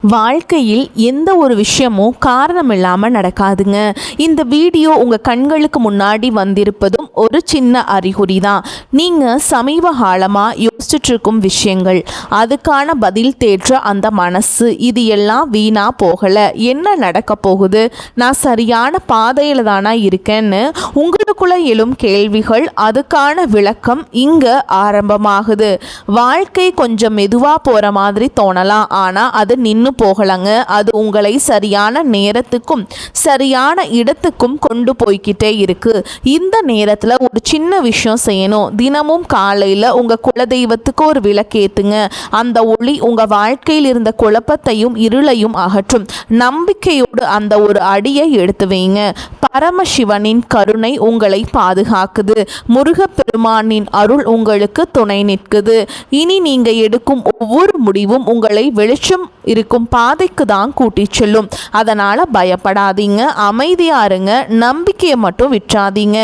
வாழ்க்கையில் எந்த ஒரு விஷயமும் காரணம் இல்லாமல் நடக்காதுங்க. இந்த வீடியோ உங்கள் கண்களுக்கு முன்னாடி வந்திருப்பதும் ஒரு சின்ன அறிகுறி தான். நீங்கள் சமீப காலமாக யோசிச்சுட்டு இருக்கும் விஷயங்கள், அதுக்கான பதில் தேற்ற அந்த மனசு, இது எல்லாம் வீணாக போகலை. என்ன நடக்க போகுது, நான் சரியான பாதையில் தானா இருக்கேன்னு உங்களுக்குள்ள எழும் கேள்விகள், அதுக்கான விளக்கம் இங்கே ஆரம்பமாகுது. வாழ்க்கை கொஞ்சம் மெதுவாக போகிற மாதிரி தோணலாம், ஆனால் அது நின்று போகலங்க. அது உங்களை சரியான நேரத்துக்கும் சரியான இடத்துக்கும் கொண்டு போய்கிட்டே இருக்கு. இந்த நேரத்தில் ஒரு சின்ன விஷயம் செய்யணும். தினமும் காலையில் உங்கள் குலதெய்வத்துக்கு ஒரு விளக்கேத்துங்க. அந்த ஒளி உங்கள் வாழ்க்கையில் இருந்த குழப்பத்தையும் இருளையும் அகற்றும். நம்பிக்கையோடு அந்த ஒரு அடியை எடுத்து வைங்க. பரமசிவனின் கருணை உங்களை பாதுகாக்குது. முருகப்பெருமானின் அருள் உங்களுக்கு துணை நிற்குது. இனி நீங்க எடுக்கும் ஒவ்வொரு முடிவும் உங்களை வெளிச்சம் இருக்கும் பாதைக்கு தான் கூட்டி செல்லும். அதனால பயப்படாதீங்க, அமைதியா இருங்க, நம்பிக்கையை மட்டும் விட்டுறாதீங்க.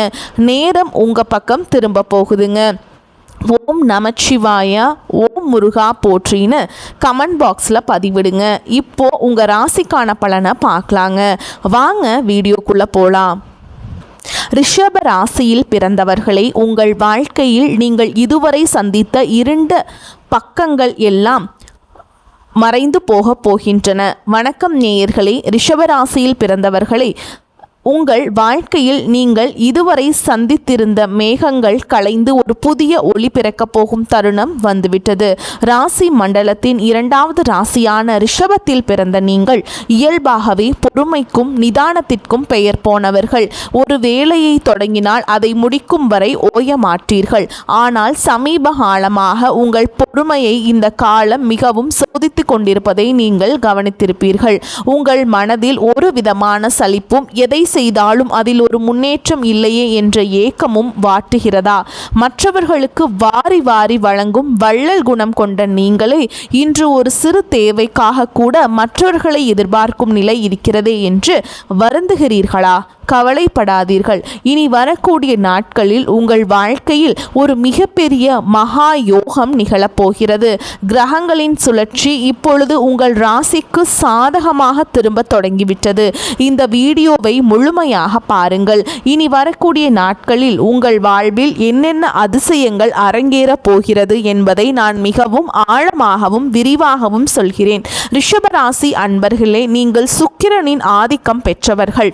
நேரம் உங்க பக்கம் திரும்ப போகுதுங்க. ஓம் நமச்சிவாய, ஓம் முருகா போற்றின்னு கமெண்ட் பாக்ஸில் பதிவிடுங்க. இப்போ உங்கள் ராசிக்கான பலனை பார்க்கலாங்க. வாங்க வீடியோக்குள்ளே போகலாம். ரிஷப ராசியில் பிறந்தவர்களை, உங்கள் வாழ்க்கையில் நீங்கள் இதுவரை சந்தித்த இருண்ட பக்கங்கள் எல்லாம் மறைந்து போகப் போகின்றன. வணக்கம் நேயர்களே. ரிஷபராசியில் பிறந்தவர்களை, உங்கள் வாழ்க்கையில் நீங்கள் இதுவரை சந்தித்திருந்த மேகங்கள் கலைந்து ஒரு புதிய ஒளி பிறக்கப் போகும் தருணம் வந்துவிட்டது. ராசி மண்டலத்தின் இரண்டாவது ராசியான ரிஷபத்தில் பிறந்த நீங்கள் இயல்பாகவே பொறுமைக்கும் நிதானத்திற்கும் பெயர் போனவர்கள். ஒரு வேலையை தொடங்கினால் அதை முடிக்கும் வரை ஓய மாட்டீர்கள். ஆனால் சமீப காலமாக உங்கள் பொறுமையை இந்த காலம் மிகவும் சோதித்து கொண்டிருப்பதை நீங்கள் கவனித்திருப்பீர்கள். உங்கள் மனதில் ஒரு விதமான சலிப்பும், எதை செய்தாலும் அதில் ஒரு முன்னேற்றம் இல்லையே என்ற ஏக்கமும் வாட்டுகிறதா? மற்றவர்களுக்கு வாரி வாரி வழங்கும் வள்ளல் குணம் கொண்ட நீங்களே இன்று ஒரு சிறு தேவைக்காக கூட மற்றவர்களை எதிர்பார்க்கும் நிலை இருக்கிறதே என்று வருந்துகிறீர்களா? கவலைப்படாதீர்கள். இனி வரக்கூடிய நாட்களில் உங்கள் வாழ்க்கையில் ஒரு மிகப்பெரிய மகா யோகம் நிகழப்போகிறது. கிரகங்களின் சுழற்சி இப்பொழுது உங்கள் ராசிக்கு சாதகமாக திரும்ப தொடங்கிவிட்டது. இந்த வீடியோவை முழுமையாக பாருங்கள். இனி வரக்கூடிய நாட்களில் உங்கள் வாழ்வில் என்னென்ன அதிசயங்கள் அரங்கேற போகிறது என்பதை நான் மிகவும் ஆழமாகவும் விரிவாகவும் சொல்கிறேன். ரிஷபராசி அன்பர்களே, நீங்கள் சுக்கிரனின் ஆதிக்கம் பெற்றவர்கள்.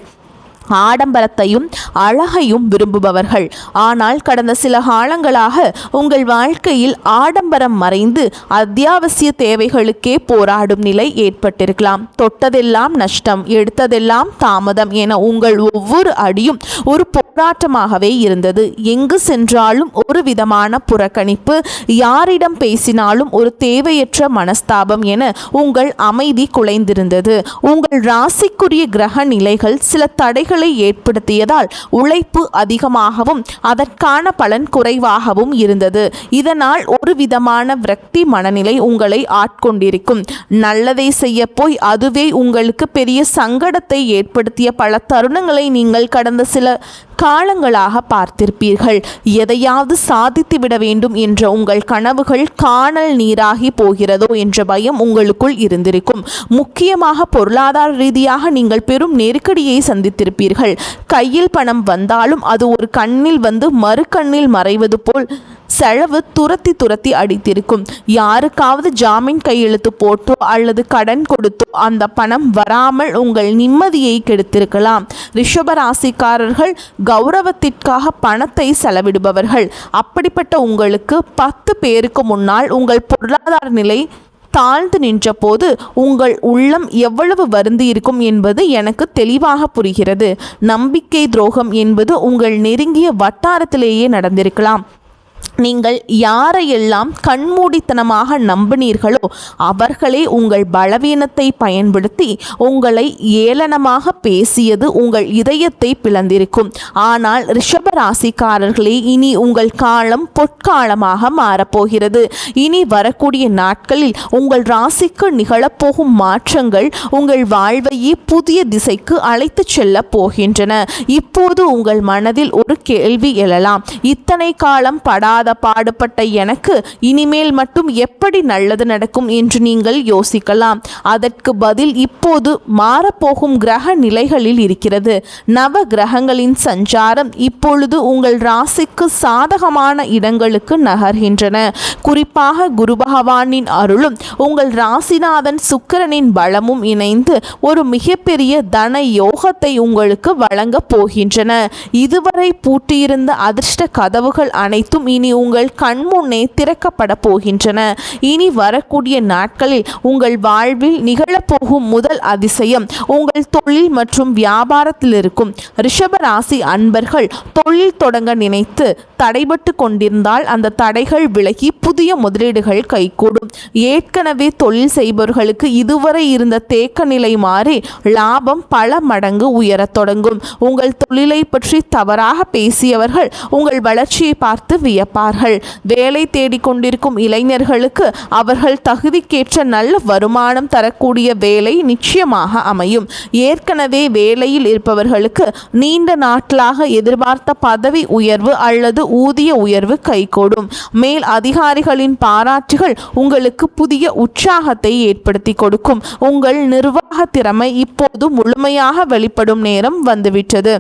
ஆடம்பரத்தையும் அழகையும் விரும்புபவர்கள். ஆனால் கடந்த சில காலங்களாக உங்கள் வாழ்க்கையில் ஆடம்பரம் மறைந்து அத்தியாவசிய தேவைகளுக்கே போராடும் நிலை ஏற்பட்டிருக்கலாம். தொட்டதெல்லாம் நஷ்டம், எடுத்ததெல்லாம் தாமதம் என உங்கள் ஒவ்வொரு அடியும் ஒரு போராட்டமாகவே இருந்தது. எங்கு சென்றாலும் ஒரு விதமான புறக்கணிப்பு, யாரிடம் பேசினாலும் ஒரு தேவையற்ற மனஸ்தாபம் என உங்கள் அமைதி குலைந்திருந்தது. உங்கள் ராசிக்குரிய கிரக நிலைகள் சில தடைகள் ஏற்படுத்தியதால் உழைப்பு அதிகமாகவும் அதற்கான பலன் குறைவாகவும் இருந்தது. இதனால் ஒரு விதமான விரக்தி மனநிலை உங்களை ஆட்கொண்டிருக்கும். நல்லதை செய்ய போய் அதுவே உங்களுக்கு பெரிய சங்கடத்தை ஏற்படுத்திய பல தருணங்களை நீங்கள் கடந்த சில காலங்களாக பார்த்திருப்பீர்கள். எதையாவது சாதித்து விட வேண்டும் என்ற உங்கள் கனவுகள் காணல் நீராகி போகிறதோ என்ற பயம் உங்களுக்குள் இருந்திருக்கும். முக்கியமாக பொருளாதார ரீதியாக நீங்கள் பெரும் நெருக்கடியை சந்தித்திருப்பீர்கள். கையில் பணம் வந்தாலும் அது ஒரு கண்ணில் வந்து மறு கண்ணில் மறைவது போல் செலவு துரத்தி அடித்திருக்கும். யாருக்காவது ஜாமீன் கையெழுத்து போட்டோ அல்லது கடன் கொடுத்தோ அந்த பணம் வராமல் உங்கள் நிம்மதியை கெடுத்திருக்கலாம். ரிஷபராசிக்காரர்கள் கௌரவத்திற்காக பணத்தை செலவிடுபவர்கள். அப்படிப்பட்ட உங்களுக்கு 10 பேருக்கு முன்னால் உங்கள் பொருளாதார நிலை தாழ்ந்து நின்ற போது உங்கள் உள்ளம் எவ்வளவு வருந்தி இருக்கும் என்பது எனக்கு தெளிவாக புரிகிறது. நம்பிக்கை துரோகம் என்பது உங்கள் நெருங்கிய வட்டாரத்திலேயே நடந்திருக்கலாம். நீங்கள் யாரையெல்லாம் கண்மூடித்தனமாக நம்பினீர்களோ அவர்களே உங்கள் பலவீனத்தை பயன்படுத்தி உங்களை ஏளனமாக பேசியது உங்கள் இதயத்தை பிளந்திருக்கும். ஆனால் ரிஷபராசிக்காரர்களே, இனி உங்கள் காலம் பொற்காலமாக மாறப்போகிறது. இனி வரக்கூடிய நாட்களில் உங்கள் ராசிக்கு நிகழப்போகும் மாற்றங்கள் உங்கள் வாழ்வையே புதிய திசைக்கு அழைத்து செல்ல போகின்றன. இப்போது உங்கள் மனதில் ஒரு கேள்வி எழலாம். இத்தனை காலம் படாத படாத பாடுபட்ட எனக்கு இனிமேல் மட்டும் எப்படி நல்லது நடக்கும் என்று நீங்கள் யோசிக்கலாம். அதற்கு பதில் இப்போது மாறப்போகும் கிரக நிலைகளில் இருக்கிறது. நவ கிரகங்களின் சஞ்சாரம் இப்பொழுது உங்கள் ராசிக்கு சாதகமான இடங்களுக்கு நகர்கின்றன. குறிப்பாக குரு பகவானின் அருளும் உங்கள் ராசிநாதன் சுக்கிரனின் பலமும் இணைந்து ஒரு மிகப்பெரிய தன யோகத்தை உங்களுக்கு வழங்க போகின்றன. இதுவரை பூட்டியிருந்த அதிர்ஷ்ட கதவுகள் அனைத்தும் இனி உங்கள் கண்முன்னே திறக்கப்பட போகின்றன. இனி வரக்கூடிய நாட்களில் உங்கள் வாழ்வில் நிகழப்போகும் முதல் அதிசயம் உங்கள் தொழில் மற்றும் வியாபாரத்தில் இருக்கும் ரிஷபராசி அன்பர்கள் தொழில் தொடங்க நினைத்து தடைபட்டு கொண்டிருந்தால் அந்த தடைகள் விலகி புதிய முதலீடுகள் கைகூடும். ஏற்கனவே தொழில் செய்பவர்களுக்கு இதுவரை இருந்த தேக்க நிலை மாறி லாபம் பல மடங்கு உயரத் தொடங்கும். உங்கள் தொழிலை பற்றி தவறாக பேசியவர்கள் உங்கள் வளர்ச்சியை பார்த்து வியப்பார்கள். வேலை தேடிக்கொண்டிருக்கும் இளைஞர்களுக்கு அவர்கள் தகுதிக்கேற்ற நல்ல வருமானம் தரக்கூடிய வேலை நிச்சயமாக அமையும். ஏற்கனவே வேலையில் இருப்பவர்களுக்கு நீண்ட நாட்களாக எதிர்பார்த்த பதவி உயர்வு அல்லது ஊதிய உயர்வு கைகூடும். மேல் அதிகாரிகளின் பாராட்டுகள் உங்களுக்கு புதிய உற்சாகத்தை ஏற்படுத்தி கொடுக்கும். உங்கள் நிர்வாக திறமை இப்போது முழுமையாக வெளிப்படும் நேரம் வந்துவிட்டது.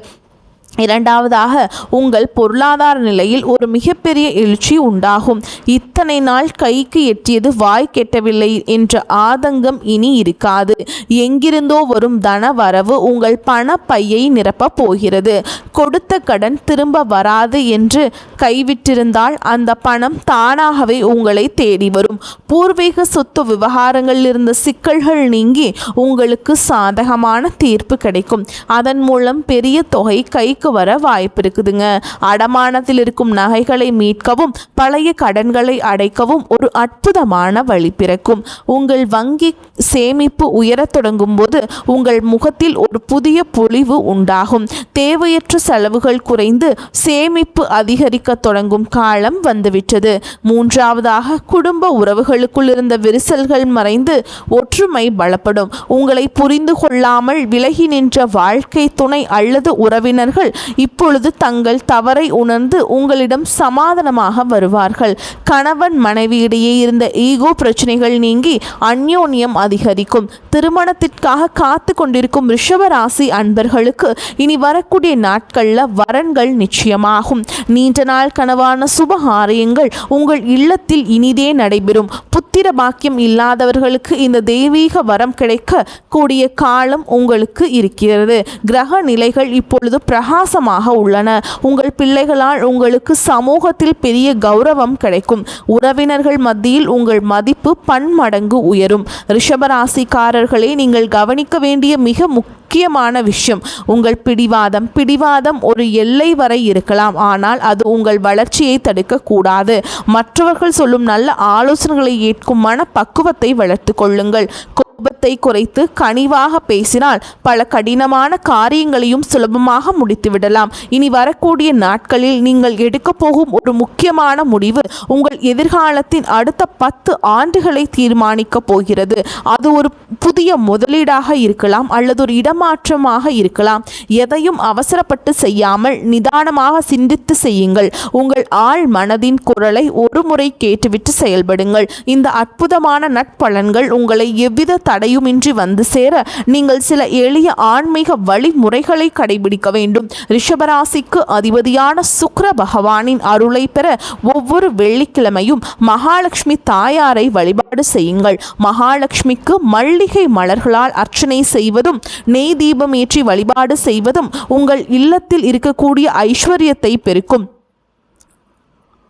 இரண்டாவதாக, உங்கள் பொருளாதார நிலையில் ஒரு மிகப்பெரிய எழுச்சி உண்டாகும். இத்தனை நாள் கைக்கு எட்டியது வாய் கெட்டவில்லை என்ற ஆதங்கம் இனி இருக்காது. எங்கிருந்தோ வரும் தன வரவு உங்கள் பண பையை நிரப்பப் போகிறது. கொடுத்த கடன் திரும்ப வராது என்று கைவிட்டிருந்தால் அந்த பணம் தானாகவே உங்களை தேடி வரும். பூர்வீக சொத்து விவகாரங்களில் இருந்த சிக்கல்கள் நீங்கி உங்களுக்கு சாதகமான தீர்ப்பு கிடைக்கும். அதன் மூலம் பெரிய தொகை கைக்கு வர வாய்ப்பு இருக்குதுங்க. அடமானத்தில் இருக்கும் நகைகளை மீட்கவும் பழைய கடன்களை அடைக்கவும் ஒரு அற்புதமான வழி பிறக்கும். உங்கள் வங்கி சேமிப்பு உயரத் தொடங்கும் போது உங்கள் முகத்தில் ஒரு புதிய பொலிவு உண்டாகும். தேவையற்ற செலவுகள் குறைந்து சேமிப்பு அதிகரிக்க தொடங்கும் காலம் வந்துவிட்டது. மூன்றாவதாக, குடும்ப உறவுகளுக்குள் இருந்த விரிசல்கள் மறைந்து ஒற்றுமை பலப்படும். உங்களை புரிந்து கொள்ளாமல் விலகி நின்ற வாழ்க்கை துணை அல்லது உறவினர்கள் இப்பொழுது தங்கள் தவறை உணர்ந்து உங்களிடம் சமாதானமாக வருவார்கள். கணவன் மனைவியிடையே இருந்த ஈகோ பிரச்சனைகள் நீங்கி அந்யோன்யம் அதிகரிக்கும். திருமணத்திற்காக காத்து கொண்டிருக்கும் ரிஷபராசி அன்பர்களுக்கு இனி வரக்கூடிய நாட்களில் வரன்கள் நிச்சயமாகும். நீண்ட நாள் கனவான சுபகாரியங்கள் உங்கள் இல்லத்தில் இனிதே நடைபெறும். புத்திர பாக்கியம் இல்லாதவர்களுக்கு இந்த தெய்வீக வரம் கிடைக்க கூடிய காலம் உங்களுக்கு இருக்கிறது. கிரக நிலைகள் இப்பொழுது பிரகாசமாக உள்ளன. உங்கள் பிள்ளைகளால் உங்களுக்கு சமூகத்தில் பெரிய கௌரவம் கிடைக்கும். உறவினர்கள் மத்தியில் உங்கள் மதிப்பு பன்மடங்கு உயரும். ரிஷபராசிக்காரர்களே, நீங்கள் கவனிக்க வேண்டிய மிக முக்கியமான விஷயம் உங்கள் பிடிவாதம் ஒரு எல்லை வரை இருக்கலாம். ஆனால் அது உங்கள் வளர்ச்சியை தடுக்க கூடாது. மற்றவர்கள் சொல்லும் நல்ல ஆலோசனைகளை ஏற்கும் மன பக்குவத்தை வளர்த்து கொள்ளுங்கள். கோபத்தை குறைத்து கனிவாக பேசினால் பல கடினமான காரியங்களையும் சுலபமாக முடித்துவிடலாம். இனி வரக்கூடிய நாட்களில் நீங்கள் எடுக்க போகும் ஒரு முக்கியமான முடிவு உங்கள் எதிர்காலத்தின் அடுத்த 10 ஆண்டுகளை தீர்மானிக்க போகிறது. அது ஒரு புதிய முதலீடாக இருக்கலாம் அல்லது ஒரு இடமாற்றமாக இருக்கலாம். எதையும் அவசரப்பட்டு செய்யாமல் நிதானமாக சிந்தித்து செய்யுங்கள். உங்கள் ஆழ் மனதின் குரலை ஒரு முறை கேட்டுவிட்டு செயல்படுங்கள். இந்த அற்புதமான நட்பலன்கள் உங்களை எவ்வித தடையுமின்றி வந்து சேர நீங்கள் சில எளிய ஆன்மீக வழிமுறைகளை கடைபிடிக்க வேண்டும். ரிஷபராசிக்கு அதிபதியான சுக்கிர பகவானின் அருளை பெற ஒவ்வொரு வெள்ளிக்கிழமையும் மகாலட்சுமி தாயாரை வழிபாடு செய்யுங்கள். மகாலட்சுமிக்கு மல்லிகை மலர்களால் அர்ச்சனை செய்வதும் நெய் தீபம் ஏற்றி வழிபாடு செய்வதும் உங்கள் இல்லத்தில் இருக்கக்கூடிய ஐஸ்வர்யத்தை பெருக்கும்.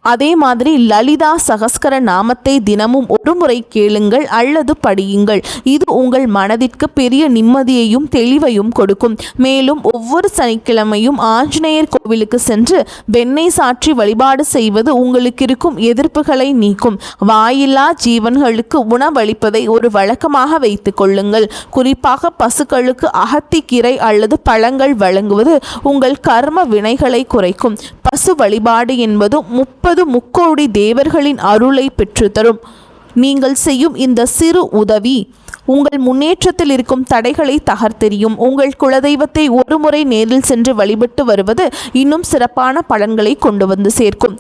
அதே மாதிரி லலிதா சகஸ்கர நாமத்தை தினமும் ஒரு முறை கேளுங்கள் அல்லது படியுங்கள். இது உங்கள் மனதிற்கு பெரிய நிம்மதியையும் தெளிவையும் கொடுக்கும். மேலும் ஒவ்வொரு சனிக்கிழமையும் ஆஞ்சநேயர் கோவிலுக்கு சென்று வெண்ணெய் சாற்றி வழிபாடு செய்வது உங்களுக்கு இருக்கும் எதிர்ப்புகளை நீக்கும். வாயில்லா ஜீவன்களுக்கு உணவளிப்பதை ஒரு வழக்கமாக வைத்துக் கொள்ளுங்கள். குறிப்பாக பசுக்களுக்கு அகத்திக்கீரை அல்லது பழங்கள் வழங்குவது உங்கள் கர்ம வினைகளை குறைக்கும். பசு வழிபாடு என்பது 30 முக்கோடி தேவர்களின் அருளை பெற்றுத்தரும். நீங்கள் செய்யும் இந்த சிறு உதவி உங்கள் முன்னேற்றத்தில் இருக்கும் தடைகளை தகர்த்தெறியும். உங்கள் குலதெய்வத்தை ஒரு முறை நேரில் சென்று வழிபட்டு வருவது இன்னும் சிறப்பான பலன்களை கொண்டு வந்து சேர்க்கும்.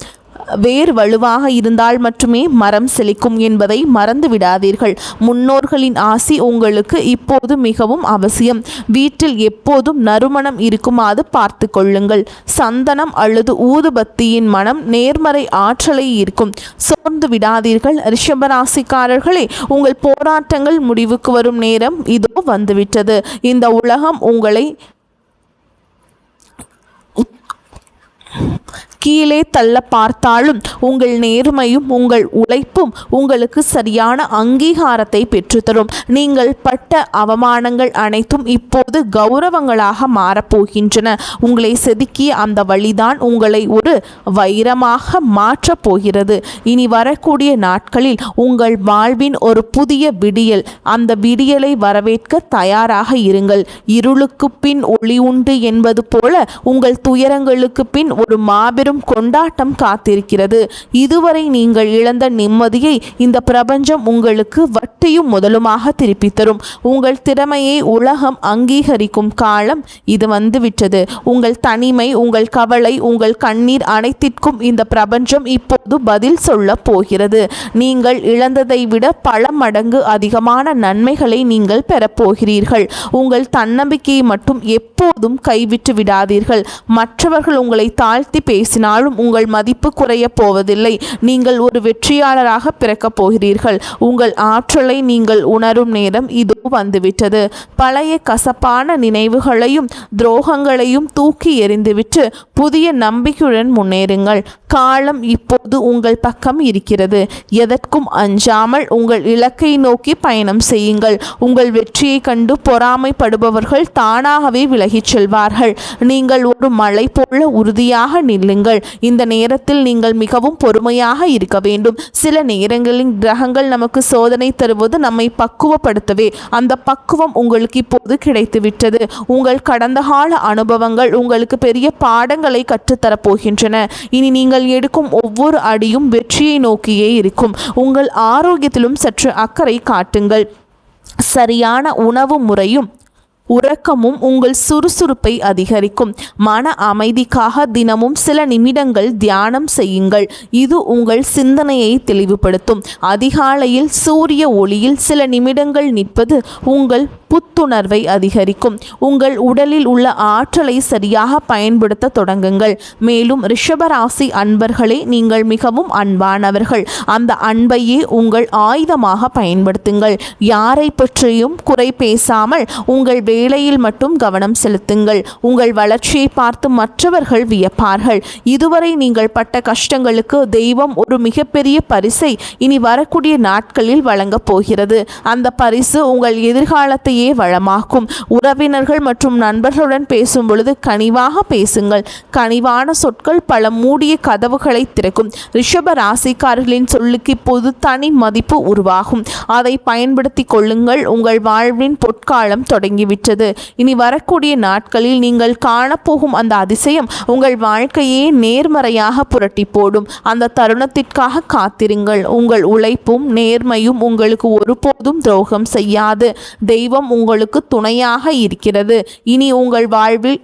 வேர் வலுவாக இருந்தால் மட்டுமே மரம் செழிக்கும் என்பதை மறந்து விடாதீர்கள். முன்னோர்களின் ஆசி உங்களுக்கு இப்போது மிகவும் அவசியம். வீட்டில் எப்போதும் நறுமணம் இருக்குமாறு பார்த்து கொள்ளுங்கள். சந்தனம் அல்லது ஊதுபத்தியின் மனம் நேர்மறை ஆற்றலை ஈர்க்கும். சோர்ந்து விடாதீர்கள். ரிஷபராசிக்காரர்களே, உங்கள் போராட்டங்கள் முடிவுக்கு வரும் நேரம் இதோ வந்துவிட்டது. இந்த உலகம் உங்களை கீழே தள்ள பார்த்தாலும் உங்கள் நேர்மையும் உங்கள் உழைப்பும் உங்களுக்கு சரியான அங்கீகாரத்தை பெற்றுத்தரும். நீங்கள் பட்ட அவமானங்கள் அனைத்தும் இப்போது கௌரவங்களாக மாறப்போகின்றன. உங்களை செதுக்கிய அந்த வழிதான் உங்களை ஒரு வைரமாக மாற்றப் போகிறது. இனி வரக்கூடிய நாட்களில் உங்கள் வாழ்வின் ஒரு புதிய விடியல். அந்த விடியலை வரவேற்க தயாராக இருங்கள். இருளுக்கு பின் ஒளி உண்டு என்பது போல உங்கள் துயரங்களுக்கு பின் ஒரு மாபெரும் கொண்டாட்டம் காத்திருக்கிறது. இதுவரை நீங்கள் இழந்த நிம்மதியை இந்த பிரபஞ்சம் உங்களுக்கு வட்டியும் முதலுமாக திருப்பி தரும். உங்கள் திறமையை உலகம் அங்கீகரிக்கும் காலம் இது வந்துவிட்டது. உங்கள் தனிமை, உங்கள் கவலை, உங்கள் கண்ணீர் அனைத்திற்கும் இந்த பிரபஞ்சம் இப்போது பதில் சொல்ல போகிறது. நீங்கள் இழந்ததை விட பல மடங்கு அதிகமான நன்மைகளை நீங்கள் பெறப்போகிறீர்கள். உங்கள் தன்னம்பிக்கையை மட்டும் எப்போதும் கைவிட்டு விடாதீர்கள். மற்றவர்கள் உங்களை தாழ்த்தி பேசினாலும் உங்கள் மதிப்பு குறைய போவதில்லை. நீங்கள் ஒரு வெற்றியாளராக பிறக்கப் போகிறீர்கள். உங்கள் ஆற்றலை நீங்கள் உணரும் நேரம் இதோ வந்துவிட்டது. பழைய கசப்பான நினைவுகளையும் துரோகங்களையும் தூக்கி எறிந்துவிட்டு புதிய நம்பிக்கையுடன் முன்னேறுங்கள். காலம் இப்போது உங்கள் பக்கம் இருக்கிறது. எதற்கும் அஞ்சாமல் உங்கள் இலக்கை நோக்கி பயணம் செய்யுங்கள். உங்கள் வெற்றியை கண்டு பொறாமைப்படுபவர்கள் தானாகவே விலகிச் செல்வார்கள். நீங்கள் ஒரு மலை போல உறுதியாக நில்லுங்கள். இந்த நேரத்தில் நீங்கள் மிகவும் பொறுமையாக இருக்க வேண்டும். சில நேரங்களில் கிரகங்கள் நமக்கு சோதனை தருவது நம்மை பக்குவப்படுத்தவே. அந்த பக்குவம் உங்களுக்கு இப்போது கிடைத்துவிட்டது. உங்கள் கடந்த கால அனுபவங்கள் உங்களுக்கு பெரிய பாடங்களை கற்றுத்தரப்போகின்றன. இனி நீங்கள் எடுக்கும் ஒவ்வொரு அடியும் வெற்றியை நோக்கியே இருக்கும். உங்கள் ஆரோக்கியத்திலும் சற்று அக்கறை காட்டுங்கள். சரியான உணவு முறையும் உறக்கமும் உங்கள் சுறுசுறுப்பை அதிகரிக்கும். மன அமைதிக்காக தினமும் சில நிமிடங்கள் தியானம் செய்யுங்கள். இது உங்கள் சிந்தனையை தெளிவுபடுத்தும். அதிகாலையில் சூரிய ஒளியில் சில நிமிடங்கள் நிற்பது உங்கள் புத்துணர்வை அதிகரிக்கும். உங்கள் உடலில் உள்ள ஆற்றலை சரியாக பயன்படுத்த தொடங்குங்கள். மேலும் ரிஷபராசி அன்பர்களே, நீங்கள் மிகவும் அன்பானவர்கள். அந்த அன்பையே உங்கள் ஆயுதமாக பயன்படுத்துங்கள். யாரை பற்றியும் குறை பேசாமல் உங்கள் வேலையில் மட்டும் கவனம் செலுத்துங்கள். உங்கள் வளர்ச்சியை பார்த்து மற்றவர்கள் வியப்பார்கள். இதுவரை நீங்கள் பட்ட கஷ்டங்களுக்கு தெய்வம் ஒரு மிகப்பெரிய பரிசை இனி வரக்கூடிய நாட்களில் வழங்கப் போகிறது. அந்த பரிசு உங்கள் எதிர்காலத்தையே வளமாக்கும். உறவினர்கள் மற்றும் நண்பர்களுடன் பேசும் பொழுது கனிவாக பேசுங்கள். கனிவான சொற்கள் பல மூடிய கதவுகளை திறக்கும். ரிஷப ராசிக்காரர்களின் சொல்லுக்கு இப்போது தனி மதிப்பு உருவாகும். அதை பயன்படுத்தி கொள்ளுங்கள். உங்கள் வாழ்வின் பொற்காலம் தொடங்கிவிட்டது. இனி வரக்கூடிய நாட்களில் நீங்கள் காணப்போகும் அந்த அதிசயம் உங்கள் வாழ்க்கையே நேர்மறையாக புரட்டி போடும். அந்த தருணத்திற்காக காத்திருங்கள். உங்கள் உழைப்பும் நேர்மையும் உங்களுக்கு ஒருபோதும் துரோகம் செய்யாது. தெய்வம் உங்களுக்கு துணையாக இருக்கிறது. இனி உங்கள் வாழ்வில்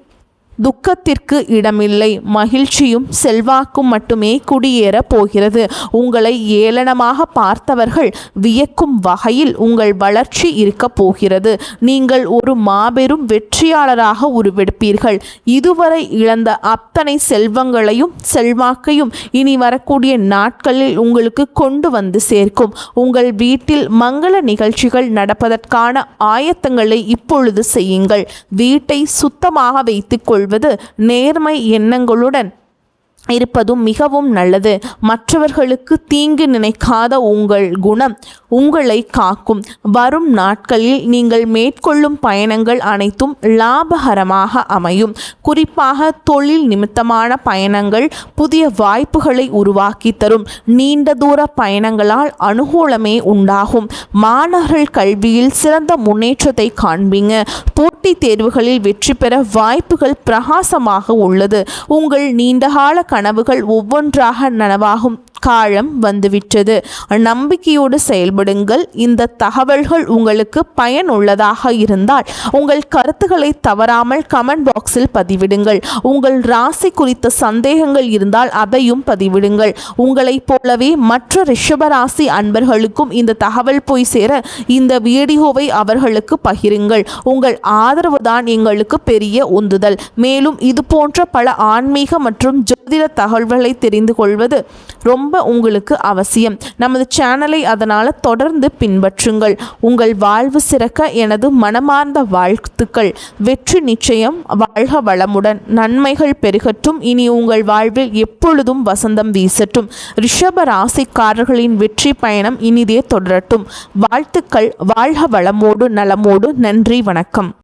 துக்கத்திற்கு இடமில்லை. மகிழ்ச்சியும் செல்வாக்கும் மட்டுமே குடியேற போகிறது. உங்களை ஏளனமாக பார்த்தவர்கள் வியக்கும் வகையில் உங்கள் வளர்ச்சி இருக்க போகிறது. நீங்கள் ஒரு மாபெரும் வெற்றியாளராக உருவெடுப்பீர்கள். இதுவரை இழந்த அத்தனை செல்வங்களையும் செல்வாக்கையும் இனி வரக்கூடிய நாட்களில் உங்களுக்கு கொண்டு வந்து சேர்க்கும். உங்கள் வீட்டில் மங்கள நிகழ்ச்சிகள் நடப்பதற்கான ஆயத்தங்களை இப்பொழுது செய்யுங்கள். வீட்டை சுத்தமாக வைத்துக் நேர்மை எண்ணங்களுடன் இருப்பதும் மிகவும் நல்லது. மற்றவர்களுக்கு தீங்கு நினைக்காத உங்கள் குணம் உங்களை காக்கும். வரும் நாட்களில் நீங்கள் மேற்கொள்ளும் பயணங்கள் அனைத்தும் லாபகரமாக அமையும். குறிப்பாக தொழில் நிமித்தமான பயணங்கள் புதிய வாய்ப்புகளை உருவாக்கி தரும். நீண்ட தூர பயணங்களால் அனுகூலமே உண்டாகும். மாணவர்கள் கல்வியில் சிறந்த முன்னேற்றத்தை காண்பீங்க. போட்டித் தேர்வுகளில் வெற்றி பெற வாய்ப்புகள் பிரகாசமாக உள்ளது. உங்கள் நீண்டகால கனவுகள் ஒவ்வொன்றாக நனவாகும் காலம் வந்துவிட்டது. நம்பிக்கையோடு செயல்படுங்கள். இந்த தகவல்கள் உங்களுக்கு பயனுள்ளதாக இருந்தால் உங்கள் கருத்துக்களை தவறாமல் கமெண்ட் பாக்ஸில் பதிவிடுங்கள். உங்கள் ராசி குறித்த சந்தேகங்கள் இருந்தால் அதையும் பதிவிடுங்கள். உங்களைப் போலவே மற்ற ரிஷபராசி அன்பர்களுக்கும் இந்த தகவல் போய் சேர இந்த வீடியோவை அவர்களுக்கு பகிருங்கள். உங்கள் ஆதரவு தான் எங்களுக்கு பெரிய உந்துதல். மேலும் இது போன்ற பல ஆன்மீக மற்றும் ஜோதிட தகவல்களை தெரிந்து கொள்வது ரொம்ப உங்களுக்கு அவசியம். நமது சேனலை அதனால் தொடர்ந்து பின்பற்றுங்கள். உங்கள் வாழ்வு சிறக்க எனது மனமார்ந்த வாழ்த்துக்கள். வெற்றி நிச்சயம். வாழ்க வளமுடன். நன்மைகள் பெருகட்டும். இனி உங்கள் வாழ்வில் எப்பொழுதும் வசந்தம் வீசட்டும். ரிஷப ராசிக்காரர்களின் வெற்றி பயணம் இனிதே தொடரட்டும். வாழ்த்துக்கள். வாழ்க வளமோடு நலமோடு. நன்றி. வணக்கம்.